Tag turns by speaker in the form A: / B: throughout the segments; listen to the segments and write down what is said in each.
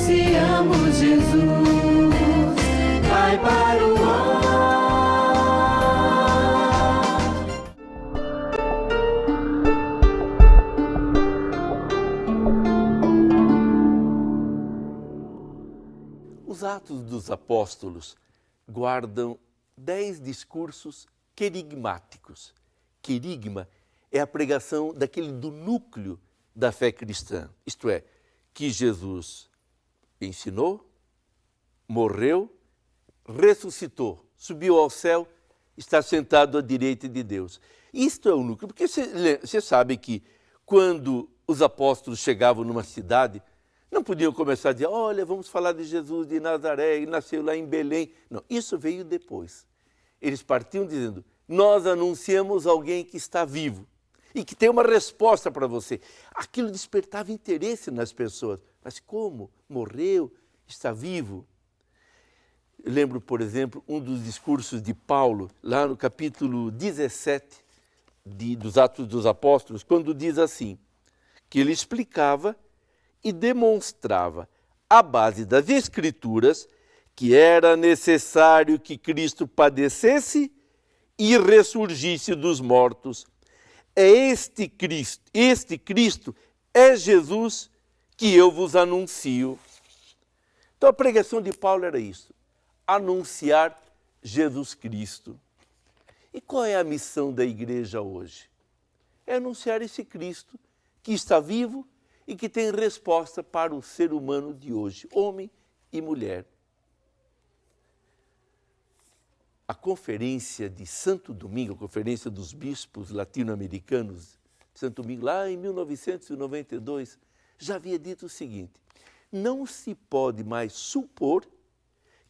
A: anunciamos Jesus, vai para o ar.
B: Os Atos dos Apóstolos guardam 10 discursos querigmáticos. Querigma é a pregação do núcleo da fé cristã, isto é, que Jesus ensinou, morreu, ressuscitou, subiu ao céu, está sentado à direita de Deus. Isto é o núcleo, porque você sabe que quando os apóstolos chegavam numa cidade, não podiam começar a dizer, olha, vamos falar de Jesus de Nazaré, ele nasceu lá em Belém. Não, isso veio depois. Eles partiam dizendo, nós anunciamos alguém que está vivo e que tem uma resposta para você. Aquilo despertava interesse nas pessoas. Mas como? Morreu? Está vivo? Eu lembro, por exemplo, um dos discursos de Paulo, lá no capítulo 17 dos Atos dos Apóstolos, quando diz assim, que ele explicava e demonstrava, à base das Escrituras, que era necessário que Cristo padecesse e ressurgisse dos mortos. É este Cristo é Jesus que eu vos anuncio. Então a pregação de Paulo era isso, anunciar Jesus Cristo. E qual é a missão da igreja hoje? É anunciar esse Cristo que está vivo e que tem resposta para o ser humano de hoje, homem e mulher. A conferência de Santo Domingo, a conferência dos bispos latino-americanos, Santo Domingo, lá em 1992, já havia dito o seguinte, não se pode mais supor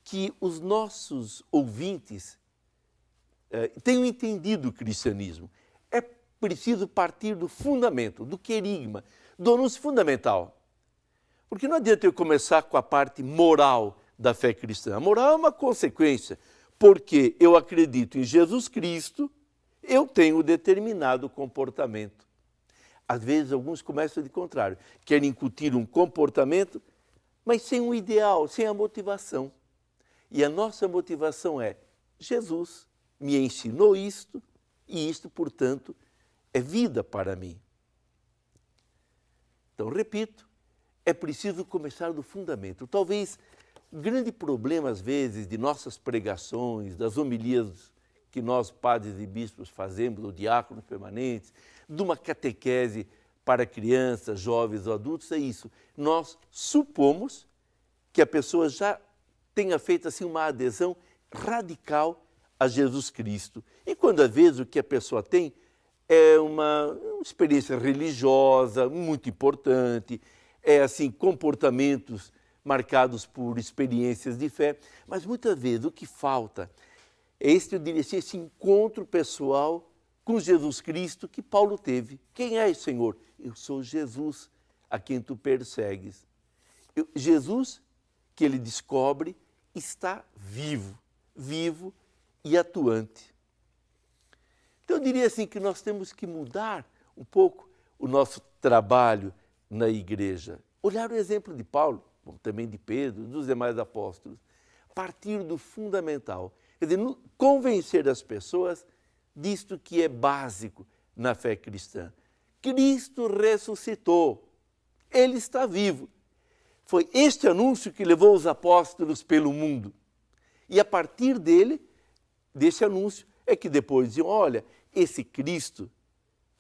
B: que os nossos ouvintes tenham entendido o cristianismo. É preciso partir do fundamento, do querigma, do anúncio fundamental. Porque não adianta eu começar com a parte moral da fé cristã. A moral é uma consequência, porque eu acredito em Jesus Cristo, eu tenho um determinado comportamento. Às vezes, alguns começam de contrário, querem incutir um comportamento, mas sem um ideal, sem a motivação. E a nossa motivação é, Jesus me ensinou isto, e isto, portanto, é vida para mim. Então, repito, é preciso começar do fundamento. Talvez o grande problema, às vezes, de nossas pregações, das homilias que nós, padres e bispos, fazemos, ou diáconos permanentes, de uma catequese para crianças, jovens ou adultos, é isso. Nós supomos que a pessoa já tenha feito assim, uma adesão radical a Jesus Cristo. E quando, às vezes, o que a pessoa tem é uma experiência religiosa muito importante, é assim, comportamentos marcados por experiências de fé, mas muitas vezes o que falta é eu diria assim, esse encontro pessoal com Jesus Cristo que Paulo teve. Quem é, Senhor? Eu sou Jesus, a quem tu persegues. Jesus, que ele descobre, está vivo, vivo e atuante. Então, eu diria assim que nós temos que mudar um pouco o nosso trabalho na igreja. Olhar o exemplo de Paulo, também de Pedro, dos demais apóstolos. Partir do fundamental. Quer dizer, convencer as pessoas disto que é básico na fé cristã. Cristo ressuscitou. Ele está vivo. Foi este anúncio que levou os apóstolos pelo mundo. E a partir desse anúncio, é que depois diziam, olha, esse Cristo,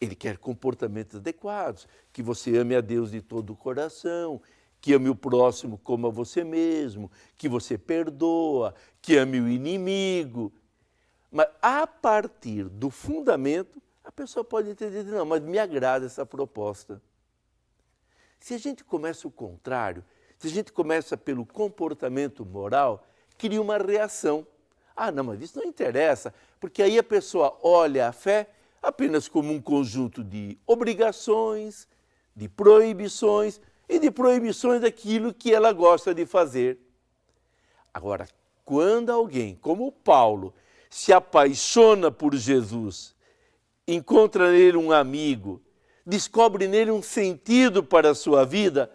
B: ele quer comportamentos adequados, que você ame a Deus de todo o coração, que ame o próximo como a você mesmo, que você perdoa, que ame o inimigo. Mas a partir do fundamento, a pessoa pode entender, não, mas me agrada essa proposta. Se a gente começa o contrário, se a gente começa pelo comportamento moral, cria uma reação. Ah, não, mas isso não interessa, porque aí a pessoa olha a fé apenas como um conjunto de obrigações, de proibições e de proibições daquilo que ela gosta de fazer. Agora, quando alguém, como Paulo, se apaixona por Jesus, encontra nele um amigo, descobre nele um sentido para a sua vida,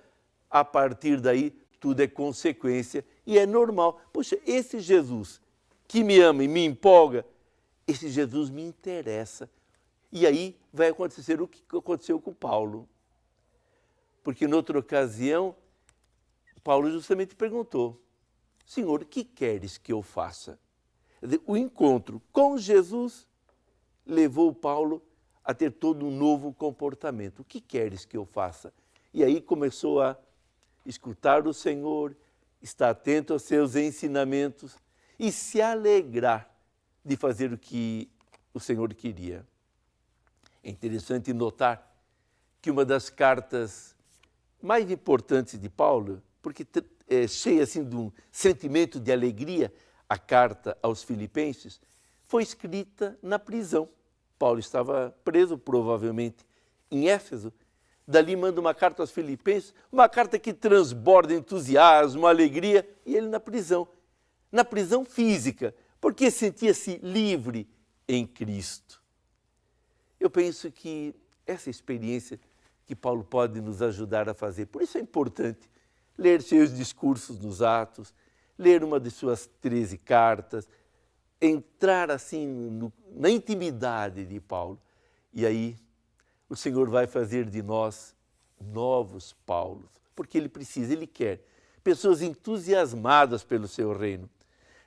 B: a partir daí tudo é consequência e é normal. Poxa, esse Jesus que me ama e me empolga, esse Jesus me interessa. E aí vai acontecer o que aconteceu com Paulo. Porque noutra ocasião, Paulo justamente perguntou: Senhor, o que queres que eu faça? O encontro com Jesus levou Paulo a ter todo um novo comportamento. O que queres que eu faça? E aí começou a escutar o Senhor, estar atento aos seus ensinamentos e se alegrar de fazer o que o Senhor queria. É interessante notar que uma das cartas mais importantes de Paulo, porque é cheia assim de um sentimento de alegria, a carta aos Filipenses, foi escrita na prisão. Paulo estava preso, provavelmente, em Éfeso. Dali manda uma carta aos Filipenses, uma carta que transborda entusiasmo, alegria, e ele na prisão física, porque sentia-se livre em Cristo. Eu penso que essa experiência que Paulo pode nos ajudar a fazer, por isso é importante ler seus discursos nos Atos, ler uma de suas 13 cartas, entrar assim na intimidade de Paulo. E aí o Senhor vai fazer de nós novos Paulos, porque Ele precisa, Ele quer pessoas entusiasmadas pelo seu reino.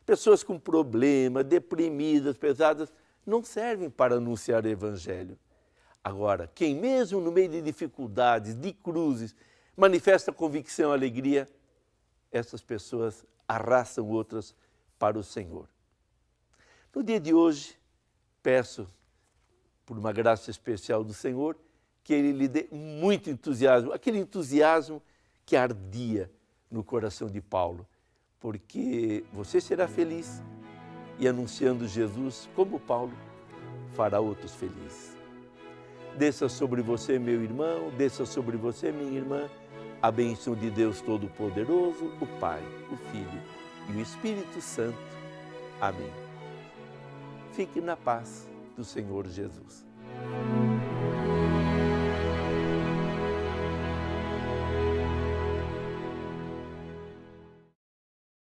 B: Pessoas com problema, deprimidas, pesadas, não servem para anunciar o Evangelho. Agora, quem mesmo no meio de dificuldades, de cruzes, manifesta convicção e alegria, essas pessoas arrastam outras para o Senhor. No dia de hoje, peço, por uma graça especial do Senhor, que Ele lhe dê muito entusiasmo, aquele entusiasmo que ardia no coração de Paulo, porque você será feliz e anunciando Jesus, como Paulo, fará outros felizes. Desça sobre você, meu irmão, desça sobre você, minha irmã, a bênção de Deus Todo-Poderoso, o Pai, o Filho e o Espírito Santo. Amém. Fique na paz do Senhor Jesus.